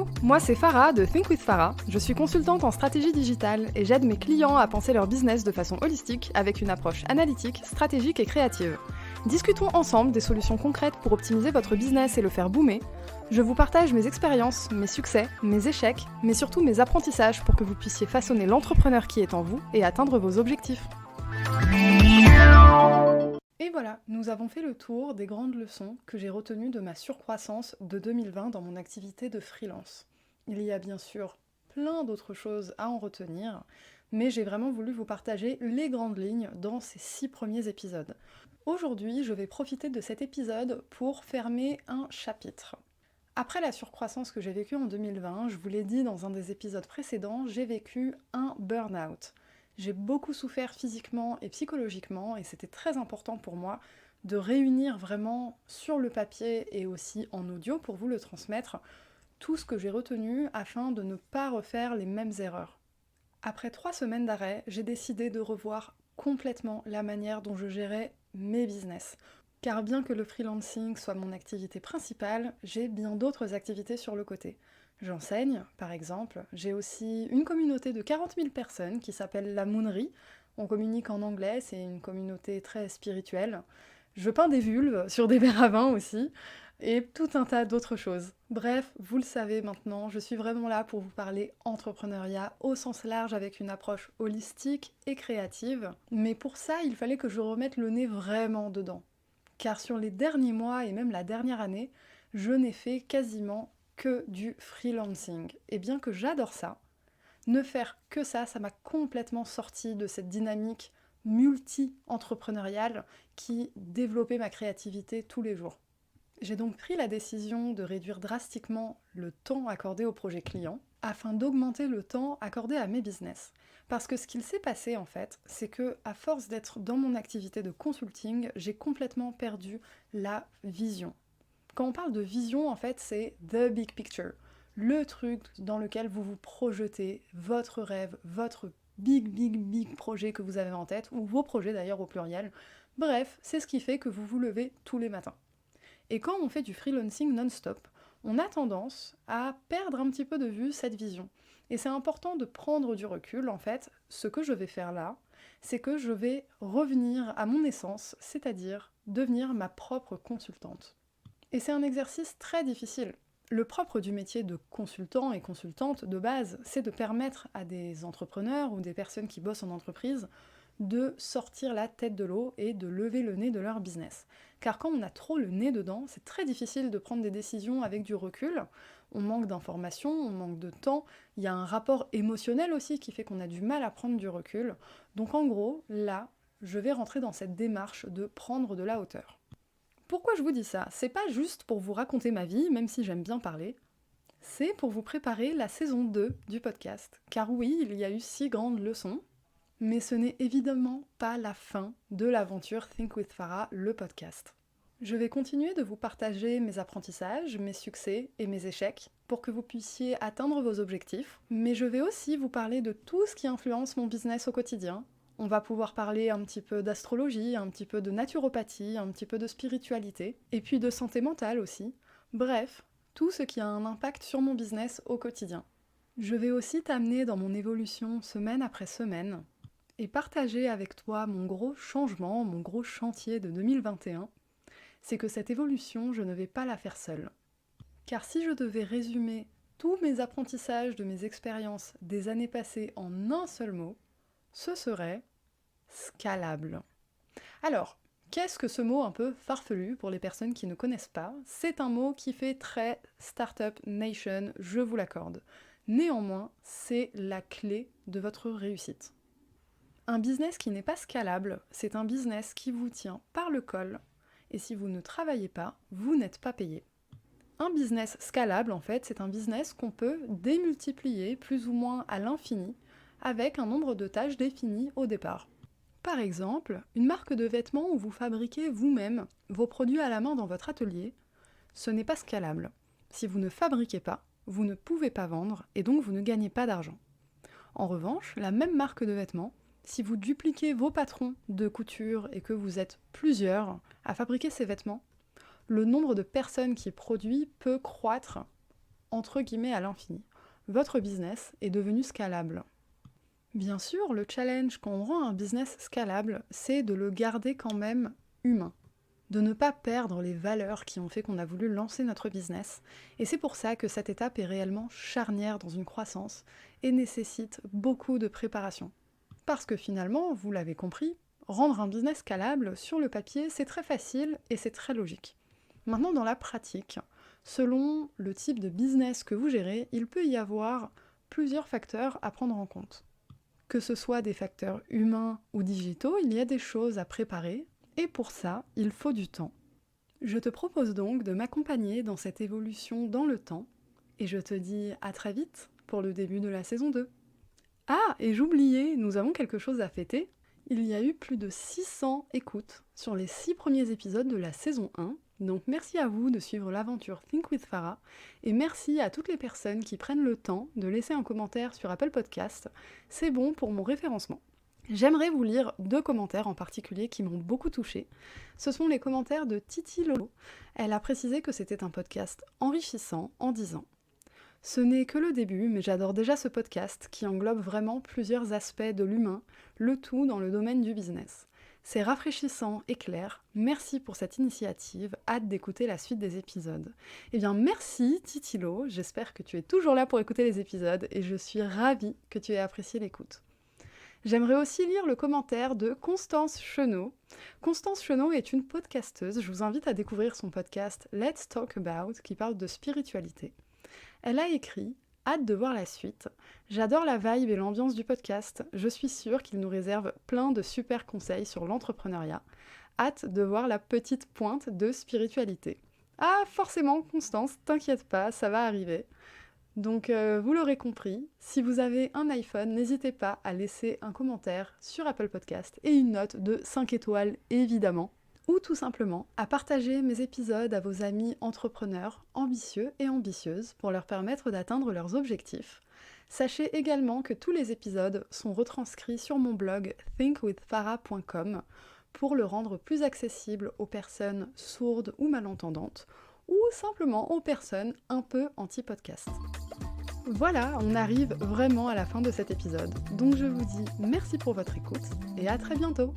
Coucou, moi c'est Farah de Think with Farah. Je suis consultante en stratégie digitale et j'aide mes clients à penser leur business de façon holistique avec une approche analytique, stratégique et créative. Discutons ensemble des solutions concrètes pour optimiser votre business et le faire boomer. Je vous partage mes expériences, mes succès, mes échecs, mais surtout mes apprentissages pour que vous puissiez façonner l'entrepreneur qui est en vous et atteindre vos objectifs. Et voilà, nous avons fait le tour des grandes leçons que j'ai retenues de ma surcroissance de 2020 dans mon activité de freelance. Il y a bien sûr plein d'autres choses à en retenir, mais j'ai vraiment voulu vous partager les grandes lignes dans ces 6 premiers épisodes. Aujourd'hui, je vais profiter de cet épisode pour fermer un chapitre. Après la surcroissance que j'ai vécue en 2020, je vous l'ai dit dans un des épisodes précédents, j'ai vécu un burn-out. J'ai beaucoup souffert physiquement et psychologiquement et c'était très important pour moi de réunir vraiment sur le papier et aussi en audio pour vous le transmettre tout ce que j'ai retenu afin de ne pas refaire les mêmes erreurs. Après 3 semaines d'arrêt, j'ai décidé de revoir complètement la manière dont je gérais mes business. Car bien que le freelancing soit mon activité principale, j'ai bien d'autres activités sur le côté. J'enseigne, par exemple. J'ai aussi une communauté de 40 000 personnes qui s'appelle la Moonerie. On communique en anglais, c'est une communauté très spirituelle. Je peins des vulves sur des verres à vin aussi, et tout un tas d'autres choses. Bref, vous le savez maintenant, je suis vraiment là pour vous parler entrepreneuriat au sens large avec une approche holistique et créative. Mais pour ça, il fallait que je remette le nez vraiment dedans. Car sur les derniers mois et même la dernière année, je n'ai fait quasiment que du freelancing. Et bien que j'adore ça, ne faire que ça m'a complètement sorti de cette dynamique multi-entrepreneuriale qui développait ma créativité tous les jours. J'ai donc pris la décision de réduire drastiquement le temps accordé aux projets clients afin d'augmenter le temps accordé à mes business. Parce que ce qu'il s'est passé en fait, c'est que à force d'être dans mon activité de consulting, j'ai complètement perdu la vision. Quand on parle de vision, en fait, c'est the big picture. Le truc dans lequel vous vous projetez, votre rêve, votre big projet que vous avez en tête, ou vos projets d'ailleurs au pluriel. Bref, c'est ce qui fait que vous vous levez tous les matins. Et quand on fait du freelancing non-stop, on a tendance à perdre un petit peu de vue cette vision. Et c'est important de prendre du recul, en fait. Ce que je vais faire là, c'est que je vais revenir à mon essence, c'est-à-dire devenir ma propre consultante. Et c'est un exercice très difficile. Le propre du métier de consultant et consultante de base, c'est de permettre à des entrepreneurs ou des personnes qui bossent en entreprise de sortir la tête de l'eau et de lever le nez de leur business. Car quand on a trop le nez dedans, c'est très difficile de prendre des décisions avec du recul. On manque d'informations, on manque de temps. Il y a un rapport émotionnel aussi qui fait qu'on a du mal à prendre du recul. Donc en gros, là, je vais rentrer dans cette démarche de prendre de la hauteur. Pourquoi je vous dis ça ? C'est pas juste pour vous raconter ma vie, même si j'aime bien parler. C'est pour vous préparer la saison 2 du podcast. Car oui, il y a eu 6 grandes leçons. Mais ce n'est évidemment pas la fin de l'aventure Think with Farah, le podcast. Je vais continuer de vous partager mes apprentissages, mes succès et mes échecs pour que vous puissiez atteindre vos objectifs. Mais je vais aussi vous parler de tout ce qui influence mon business au quotidien. On va pouvoir parler un petit peu d'astrologie, un petit peu de naturopathie, un petit peu de spiritualité, et puis de santé mentale aussi. Bref, tout ce qui a un impact sur mon business au quotidien. Je vais aussi t'amener dans mon évolution semaine après semaine, et partager avec toi mon gros changement, mon gros chantier de 2021, c'est que cette évolution, je ne vais pas la faire seule. Car si je devais résumer tous mes apprentissages de mes expériences des années passées en un seul mot, ce serait scalable. Alors, qu'est-ce que ce mot un peu farfelu pour les personnes qui ne connaissent pas ? C'est un mot qui fait très Startup Nation, je vous l'accorde. Néanmoins, c'est la clé de votre réussite. Un business qui n'est pas scalable, c'est un business qui vous tient par le col, et si vous ne travaillez pas, vous n'êtes pas payé. Un business scalable, en fait, c'est un business qu'on peut démultiplier plus ou moins à l'infini, avec un nombre de tâches définies au départ. Par exemple, une marque de vêtements où vous fabriquez vous-même vos produits à la main dans votre atelier, ce n'est pas scalable. Si vous ne fabriquez pas, vous ne pouvez pas vendre, et donc vous ne gagnez pas d'argent. En revanche, la même marque de vêtements, si vous dupliquez vos patrons de couture et que vous êtes plusieurs à fabriquer ces vêtements, le nombre de personnes qui produisent peut croître entre guillemets à l'infini. Votre business est devenu scalable. Bien sûr, le challenge quand on rend un business scalable, c'est de le garder quand même humain, de ne pas perdre les valeurs qui ont fait qu'on a voulu lancer notre business. Et c'est pour ça que cette étape est réellement charnière dans une croissance et nécessite beaucoup de préparation. Parce que finalement, vous l'avez compris, rendre un business scalable sur le papier, c'est très facile et c'est très logique. Maintenant, dans la pratique, selon le type de business que vous gérez, il peut y avoir plusieurs facteurs à prendre en compte. Que ce soit des facteurs humains ou digitaux, il y a des choses à préparer, et pour ça, il faut du temps. Je te propose donc de m'accompagner dans cette évolution dans le temps, et je te dis à très vite pour le début de la saison 2. Ah, et j'oubliais, nous avons quelque chose à fêter. Il y a eu plus de 600 écoutes sur les 6 premiers épisodes de la saison 1, donc merci à vous de suivre l'aventure Think with Farah, et merci à toutes les personnes qui prennent le temps de laisser un commentaire sur Apple Podcast, c'est bon pour mon référencement. J'aimerais vous lire 2 commentaires en particulier qui m'ont beaucoup touchée. Ce sont les commentaires de Titi Lolo. Elle a précisé que c'était un podcast enrichissant en disant « Ce n'est que le début, mais j'adore déjà ce podcast qui englobe vraiment plusieurs aspects de l'humain, le tout dans le domaine du business. C'est rafraîchissant et clair, merci pour cette initiative, hâte d'écouter la suite des épisodes. » Eh bien merci Titilo, j'espère que tu es toujours là pour écouter les épisodes et je suis ravie que tu aies apprécié l'écoute. J'aimerais aussi lire le commentaire de Constance Chenot. Constance Chenot est une podcasteuse, je vous invite à découvrir son podcast Let's Talk About qui parle de spiritualité. Elle a écrit « Hâte de voir la suite. J'adore la vibe et l'ambiance du podcast. Je suis sûre qu'il nous réserve plein de super conseils sur l'entrepreneuriat. Hâte de voir la petite pointe de spiritualité. » Ah, forcément, Constance, t'inquiète pas, ça va arriver. Donc, vous l'aurez compris, si vous avez un iPhone, n'hésitez pas à laisser un commentaire sur Apple Podcast et une note de 5 étoiles, évidemment. Ou tout simplement à partager mes épisodes à vos amis entrepreneurs, ambitieux et ambitieuses pour leur permettre d'atteindre leurs objectifs. Sachez également que tous les épisodes sont retranscrits sur mon blog thinkwithfarah.com pour le rendre plus accessible aux personnes sourdes ou malentendantes ou simplement aux personnes un peu anti-podcast. Voilà, on arrive vraiment à la fin de cet épisode, donc je vous dis merci pour votre écoute et à très bientôt.